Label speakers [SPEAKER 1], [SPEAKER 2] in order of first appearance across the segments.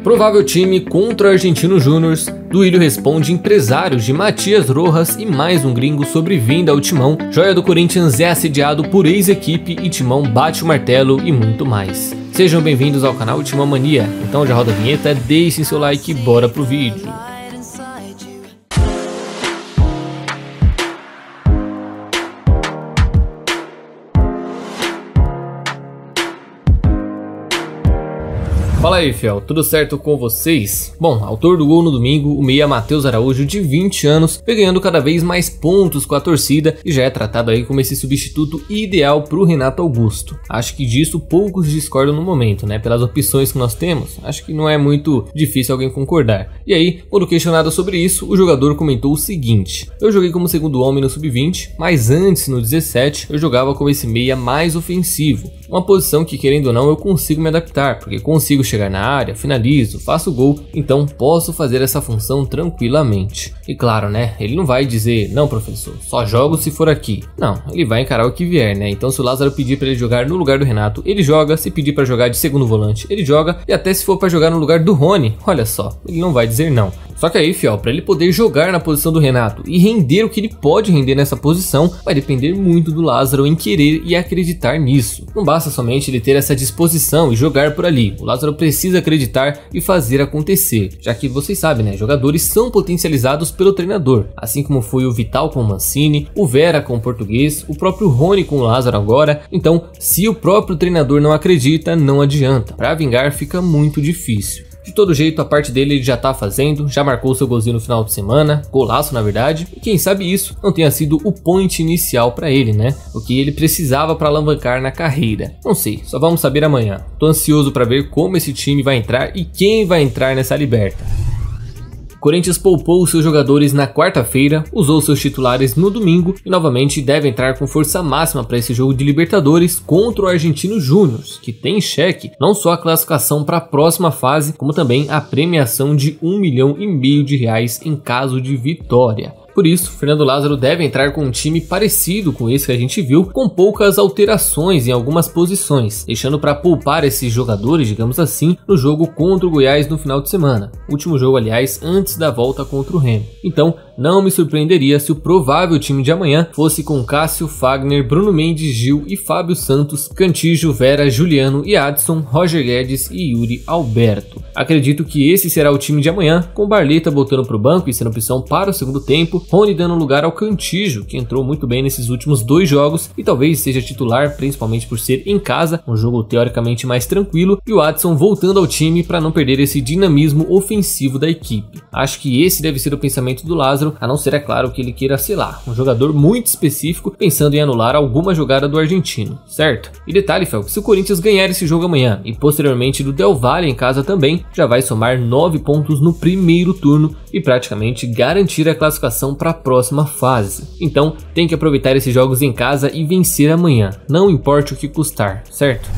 [SPEAKER 1] Provável time contra o Argentino Júnior. Duílio responde empresários de Matias Rojas e mais um gringo sobre vinda ao Timão. Joia do Corinthians é assediado por ex-equipe e Timão bate o martelo e muito mais. Sejam bem-vindos ao canal Timão Mania. Então já roda a vinheta, deixem seu like e bora pro vídeo. Fala aí, fiel, tudo certo com vocês? Bom, autor do gol no domingo, o meia Matheus Araújo, de 20 anos, vem ganhando cada vez mais pontos com a torcida e já é tratado aí como esse substituto ideal para o Renato Augusto. Acho que disso poucos discordam no momento, né? Pelas opções que nós temos, acho que não é muito difícil alguém concordar. E aí, quando questionado sobre isso, o jogador comentou o seguinte: eu joguei como segundo homem no sub-20, mas antes, no 17, eu jogava como esse meia mais ofensivo. Uma posição que, querendo ou não, eu consigo me adaptar, porque consigo chegar na área, finalizo, faço gol, então posso fazer essa função tranquilamente. E claro, né, ele não vai dizer, não professor, só jogo se for aqui. Não, ele vai encarar o que vier, né, então se o Lázaro pedir para ele jogar no lugar do Renato, ele joga, se pedir para jogar de segundo volante, ele joga, e até se for para jogar no lugar do Rony, olha só, ele não vai dizer não. Só que aí, fiel, para ele poder jogar na posição do Renato e render o que ele pode render nessa posição, vai depender muito do Lázaro em querer e acreditar nisso. Não basta somente ele ter essa disposição e jogar por ali, o Lázaro precisa acreditar e fazer acontecer, já que vocês sabem, né, jogadores são potencializados pelo treinador, assim como foi o Vital com o Mancini, o Vera com o Português, o próprio Rony com o Lázaro agora. Então, se o próprio treinador não acredita, não adianta, para vingar fica muito difícil. De todo jeito, a parte dele ele já tá fazendo, já marcou seu golzinho no final de semana, golaço na verdade, e quem sabe isso não tenha sido o point inicial para ele, né? O que ele precisava para alavancar na carreira. Não sei, só vamos saber amanhã. Tô ansioso para ver como esse time vai entrar e quem vai entrar nessa liberta. Corinthians poupou seus jogadores na quarta-feira, usou seus titulares no domingo e novamente deve entrar com força máxima para esse jogo de Libertadores contra o Argentino Júnior, que tem em xeque não só a classificação para a próxima fase, como também a premiação de R$1,5 milhão em caso de vitória. Por isso, Fernando Lázaro deve entrar com um time parecido com esse que a gente viu, com poucas alterações em algumas posições, deixando para poupar esses jogadores, digamos assim, no jogo contra o Goiás no final de semana. Último jogo, aliás, antes da volta contra o Remo. Então, não me surpreenderia se o provável time de amanhã fosse com Cássio, Fagner, Bruno Mendes, Gil e Fábio Santos, Cantígio, Vera, Juliano e Adson, Roger Guedes e Yuri Alberto. Acredito que esse será o time de amanhã, com Barleta botando para o banco e sendo opção para o segundo tempo, Rony dando lugar ao Cantígio, que entrou muito bem nesses últimos dois jogos e talvez seja titular, principalmente por ser em casa, um jogo teoricamente mais tranquilo, e o Adson voltando ao time para não perder esse dinamismo ofensivo da equipe. Acho que esse deve ser o pensamento do Lázaro, a não ser, é claro, que ele queira, sei lá, um jogador muito específico pensando em anular alguma jogada do argentino, certo? E detalhe, Fel, que se o Corinthians ganhar esse jogo amanhã e posteriormente do Del Valle em casa também, já vai somar 9 pontos no primeiro turno e praticamente garantir a classificação para a próxima fase. Então tem que aproveitar esses jogos em casa e vencer amanhã, não importa o que custar, certo?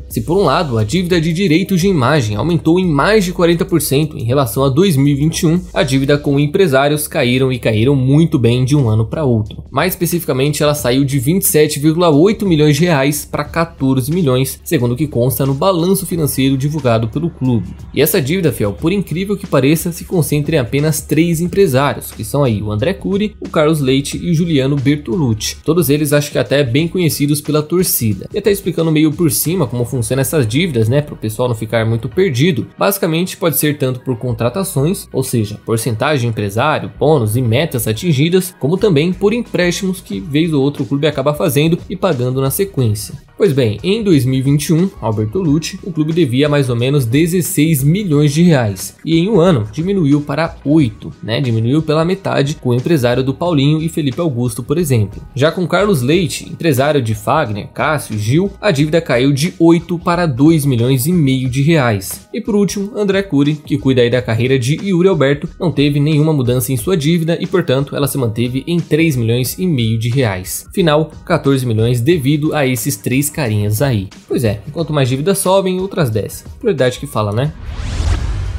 [SPEAKER 1] Se por um lado a dívida de direitos de imagem aumentou em mais de 40% em relação a 2021, a dívida com empresários caíram e caíram muito bem de um ano para outro. Mais especificamente, ela saiu de 27,8 milhões de reais para 14 milhões, segundo o que consta no balanço financeiro divulgado pelo clube. E essa dívida, fiel, por incrível que pareça, se concentra em apenas 3 empresários, que são aí o André Cury, o Carlos Leite e o Juliano Bertolucci. Todos eles acho que até bem conhecidos pela torcida. E até explicando meio por cima como funcionam essas dívidas, né, para o pessoal não ficar muito perdido. Basicamente pode ser tanto por contratações, ou seja, porcentagem de empresário, bônus e metas atingidas, como também por empréstimos que vez ou outro o clube acaba fazendo e pagando na sequência. Pois bem, em 2021, ao Bertolucci, o clube devia mais ou menos 16 milhões de reais e em um ano diminuiu para 8, né? Diminuiu pela metade com o empresário do Paulinho e Felipe Augusto, por exemplo. Já com Carlos Leite, empresário de Fagner, Cássio e Gil, a dívida caiu de 8 para 2 milhões e meio de reais. E por último, André Cury, que cuida aí da carreira de Yuri Alberto, não teve nenhuma mudança em sua dívida e portanto ela se manteve em 3 milhões e meio de reais. Final, 14 milhões devido a esses 3 carinhas aí. Pois é, enquanto mais dívidas sobem, outras descem. Prioridade que fala, né?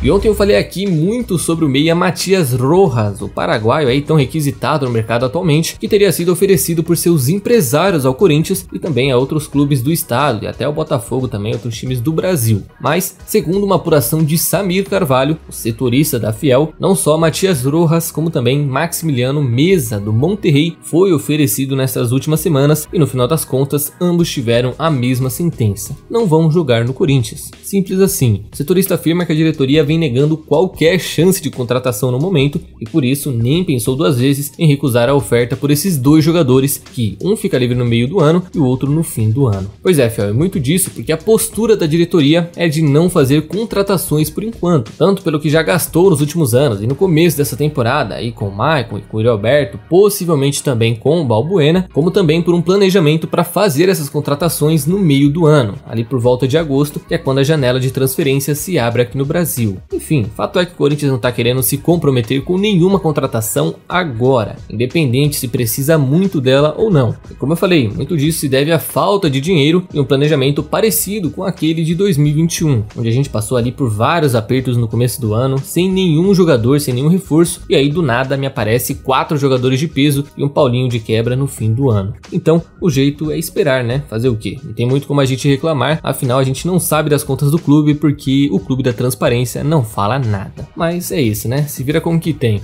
[SPEAKER 1] E ontem eu falei aqui muito sobre o meia Matias Rojas, o paraguaio aí tão requisitado no mercado atualmente, que teria sido oferecido por seus empresários ao Corinthians e também a outros clubes do estado e até ao Botafogo também, outros times do Brasil. Mas, segundo uma apuração de Samir Carvalho, o setorista da Fiel, não só Matias Rojas, como também Maximiliano Meza do Monterrey foi oferecido nessas últimas semanas e no final das contas ambos tiveram a mesma sentença: não vão jogar no Corinthians. Simples assim. O setorista afirma que a diretoria vem negando qualquer chance de contratação no momento e por isso nem pensou duas vezes em recusar a oferta por esses dois jogadores, que um fica livre no meio do ano e o outro no fim do ano. Pois é, Fiel, é muito disso porque a postura da diretoria é de não fazer contratações por enquanto, tanto pelo que já gastou nos últimos anos e no começo dessa temporada aí com o Maicon e com o Yuri Alberto, possivelmente também com o Balbuena, como também por um planejamento para fazer essas contratações no meio do ano, ali por volta de agosto, que é quando a janela de transferência se abre aqui no Brasil. Enfim, fato é que o Corinthians não está querendo se comprometer com nenhuma contratação agora, independente se precisa muito dela ou não. E como eu falei, muito disso se deve à falta de dinheiro e um planejamento parecido com aquele de 2021, onde a gente passou ali por vários apertos no começo do ano, sem nenhum jogador, sem nenhum reforço, e aí do nada me aparece 4 jogadores de peso e um Paulinho de quebra no fim do ano. Então, o jeito é esperar, né? Fazer o quê? Não tem muito como a gente reclamar, afinal a gente não sabe das contas do clube porque o clube da transparência não fala nada. Mas é isso, né? Se vira com o que tem.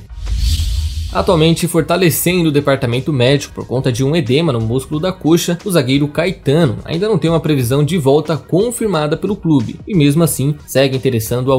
[SPEAKER 1] Atualmente fortalecendo o departamento médico por conta de um edema no músculo da coxa, o zagueiro Caetano ainda não tem uma previsão de volta confirmada pelo clube e mesmo assim segue interessando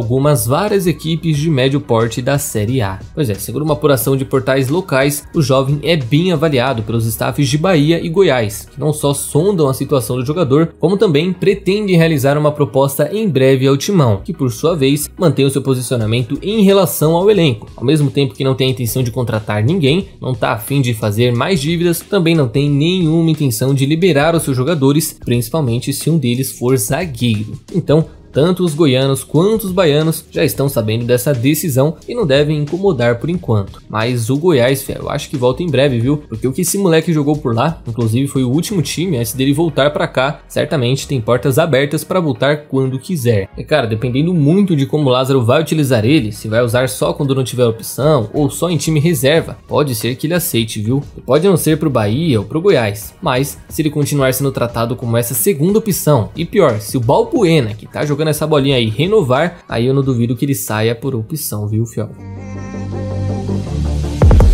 [SPEAKER 1] várias equipes de médio porte da Série A. Pois é, segundo uma apuração de portais locais, o jovem é bem avaliado pelos staffs de Bahia e Goiás, que não só sondam a situação do jogador, como também pretendem realizar uma proposta em breve ao Timão, que por sua vez mantém o seu posicionamento em relação ao elenco, ao mesmo tempo que não tem a intenção de contratar ninguém, não está a fim de fazer mais dívidas, também não tem nenhuma intenção de liberar os seus jogadores, principalmente se um deles for zagueiro. Então, tanto os goianos quanto os baianos já estão sabendo dessa decisão e não devem incomodar por enquanto. Mas o Goiás, eu acho que volta em breve, viu? Porque o que esse moleque jogou por lá, inclusive foi o último time antes dele voltar pra cá, certamente tem portas abertas para voltar quando quiser. E cara, dependendo muito de como o Lázaro vai utilizar ele, se vai usar só quando não tiver opção ou só em time reserva, pode ser que ele aceite, viu? E pode não ser pro Bahia ou pro Goiás, mas se ele continuar sendo tratado como essa segunda opção, e pior, se o Balbuena, que tá jogando essa bolinha aí, renovar, aí eu não duvido que ele saia por opção, viu, fiel?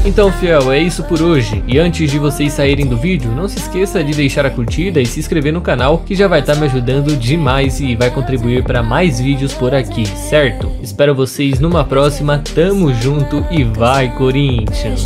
[SPEAKER 1] Então, fiel, é isso por hoje. E antes de vocês saírem do vídeo, não se esqueça de deixar a curtida e se inscrever no canal, que já vai estar me ajudando demais e vai contribuir para mais vídeos por aqui, certo? Espero vocês numa próxima, tamo junto e vai, Corinthians!